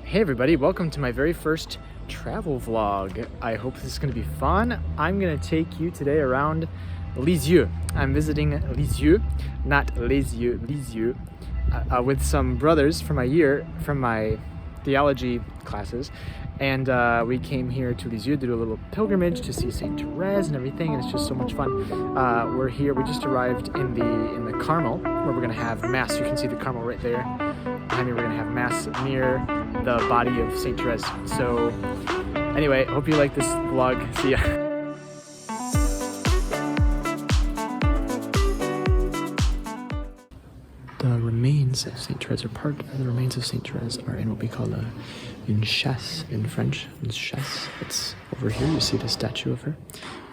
Hey everybody, welcome to my very first travel vlog. I hope this is going to be fun. I'm going to take you today around LISIEUX. I'm visiting LISIEUX, not LISIEUX, LISIEUX, with some brothers from my theology classes. And we came here to LISIEUX to do a little pilgrimage to see St. Thérèse and everything, and it's just so much fun. We're here, we just arrived in the Carmel, where we're going to have Mass. You can see the Carmel right there. Behind me, we're going to have Mass near the body of St. Thérèse. So anyway, hope you like this vlog. See ya. The remains of St. Thérèse, or part of the remains of St. Thérèse, are in what we call une chasse in French. Une chasse. It's over here. You see the statue of her.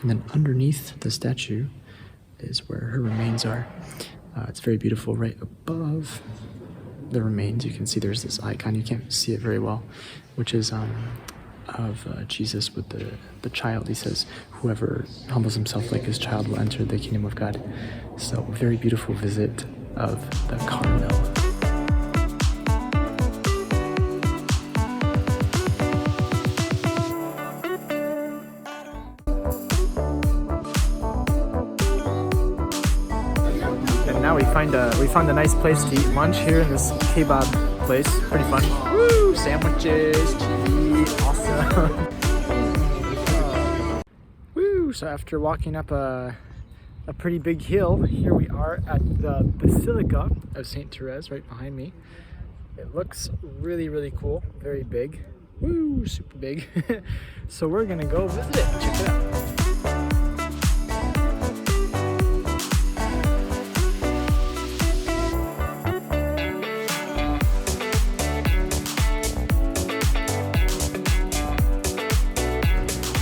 And then underneath the statue is where her remains are. It's very beautiful. Right above the remains, you can see there's this icon. You can't see it very well, which is of Jesus with the child. He says, whoever humbles himself like his child will enter the kingdom of God. So very beautiful visit of the Carmel. Now we found a nice place to eat lunch here in this kebab place. Pretty fun. Woo! Sandwiches, cheese, awesome. Woo! So after walking up a pretty big hill, here we are at the Basilica of St. Thérèse right behind me. It looks really, really cool. Very big. Woo! Super big. So we're gonna go visit it. Check it out.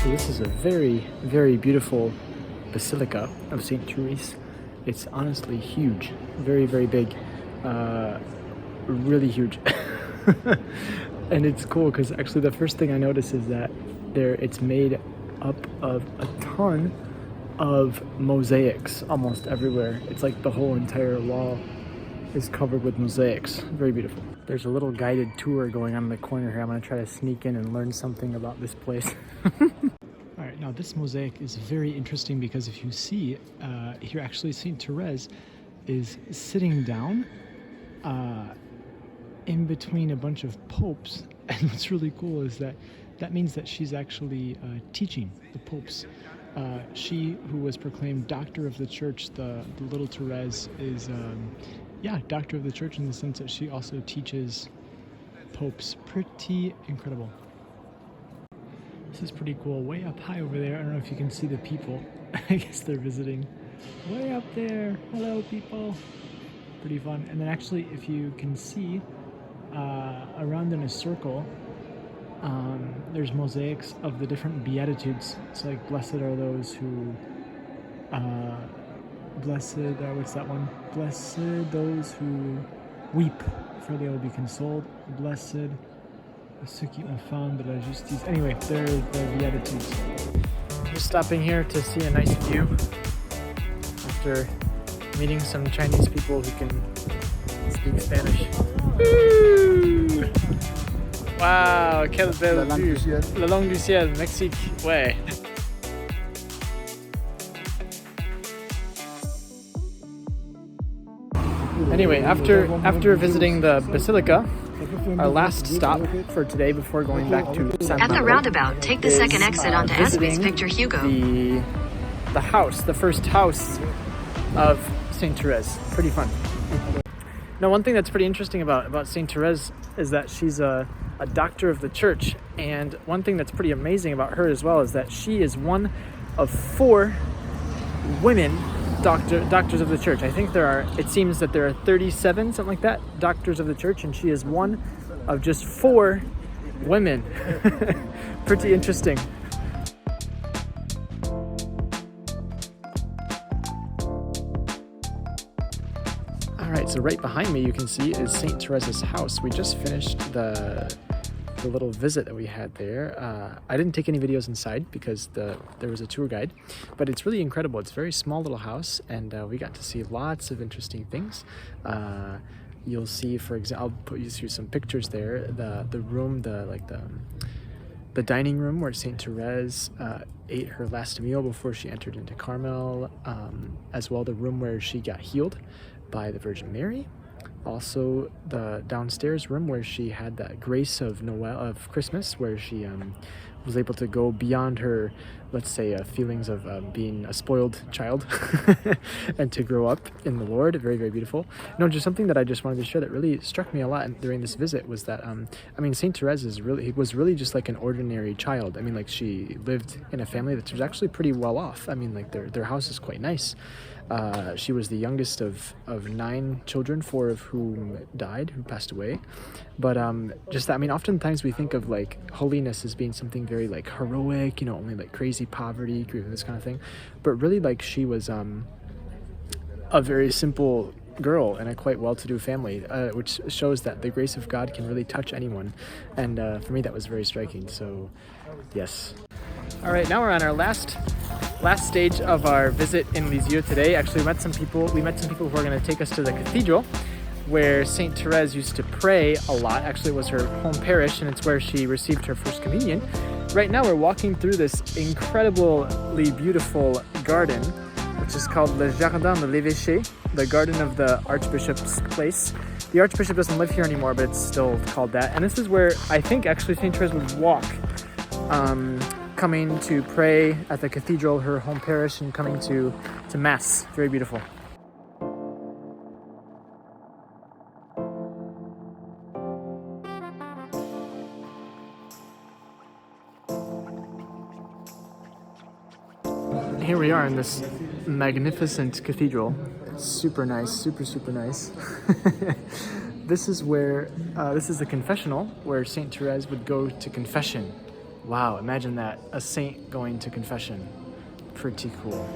This is a very, very beautiful Basilica of St. Therese. It's honestly huge, very, very big, really huge. And it's cool because actually the first thing I noticed is that it's made up of a ton of mosaics almost everywhere. It's like the whole entire wall is covered with mosaics. Very beautiful. There's a little guided tour going on in the corner here. I'm gonna try to sneak in and learn something about this place. Alright, now this mosaic is very interesting because if you see here, actually St. Thérèse is sitting down in between a bunch of popes, and what's really cool is that means that she's actually teaching the popes. She who was proclaimed Doctor of the Church, the little Thérèse, is Doctor of the Church in the sense that she also teaches popes. Pretty incredible. This is pretty cool. Way up high over there, I don't know if you can see the people. I guess they're visiting. Way up there. Hello, people. Pretty fun. And then actually, if you can see, around in a circle, there's mosaics of the different Beatitudes. It's like, blessed are those who, what's that one? Blessed those who weep, for they will be consoled. Blessed ceux qui ont faim de la justice. Anyway, they're the Beatitudes. Just stopping here to see a nice view after meeting some Chinese people who can speak Spanish. Woo! Wow, quelle belle vue! La langue du ciel, Mexique, ouais. Anyway, after visiting the Basilica, our last stop for today before going back to At the roundabout, take the second exit onto Espes Victor Hugo. The house, the first house of St. Thérèse. Pretty fun. Now, one thing that's pretty interesting about St. Thérèse is that she's a doctor of the church, and one thing that's pretty amazing about her as well is that she is one of 4 women doctors of the church. I think it seems that there are 37, something like that, doctors of the church, and she is one of just 4 women. Pretty interesting. Alright, so right behind me you can see is St. Therese's house. We just finished the little visit that we had there. I didn't take any videos inside because there was a tour guide, but it's really incredible. It's a very small little house, and we got to see lots of interesting things. you'll see, for example, I'll put you through some pictures there. The room, the dining room where Saint Therese ate her last meal before she entered into Carmel, as well the room where she got healed by the Virgin Mary. Also the downstairs room where she had that grace of Christmas, where she was able to go beyond her, let's say, feelings of being a spoiled child and to grow up in the Lord. Very, very beautiful. Just something that I just wanted to share that really struck me a lot during this visit was that, Saint Therese was really just like an ordinary child. Like she lived in a family that was actually pretty well off. Their house is quite nice. She was the youngest of 9 children, 4 of whom who passed away. But oftentimes we think of like holiness as being something very like heroic, only like crazy poverty, this kind of thing. But really, like, she was a very simple girl in a quite well-to-do family, which shows that the grace of God can really touch anyone. And for me, that was very striking. So, yes. All right, now we're on our last stage of our visit in Lisieux today. Actually, we met some people who are going to take us to the cathedral where Saint Therese used to pray a lot. Actually, it was her home parish, and it's where she received her first communion. Right now, we're walking through this incredibly beautiful garden, which is called Le Jardin de l'Évêché, the garden of the Archbishop's place. The Archbishop doesn't live here anymore, but it's still called that. And this is where I think actually Saint Therese would walk, coming to pray at the cathedral, her home parish, and coming to Mass. Very beautiful. Here we are in this magnificent cathedral. Super nice, super nice. This is the confessional where Saint Therese would go to confession. Wow, imagine that, a saint going to confession. Pretty cool.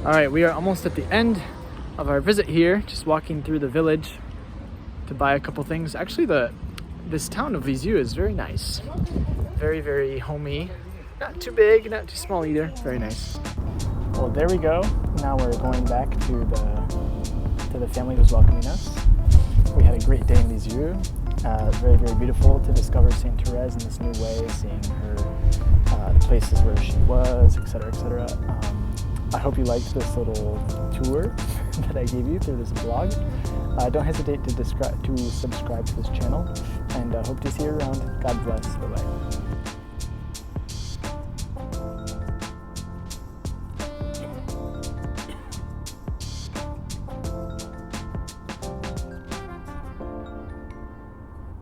All right, we are almost at the end of our visit here, just walking through the village to buy a couple things. Actually, this town of Lisieux is very nice. Very, very homey. Not too big, not too small either. Very nice. Well, there we go. Now we're going back to the family who's welcoming us. We had a great day in Lisieux. Very, very beautiful to discover Saint Therese in this new way, seeing her, the places where she was, etc., etc. I hope you liked this little tour that I gave you through this vlog. Don't hesitate to subscribe to this channel, and hope to see you around. God bless. Bye-bye.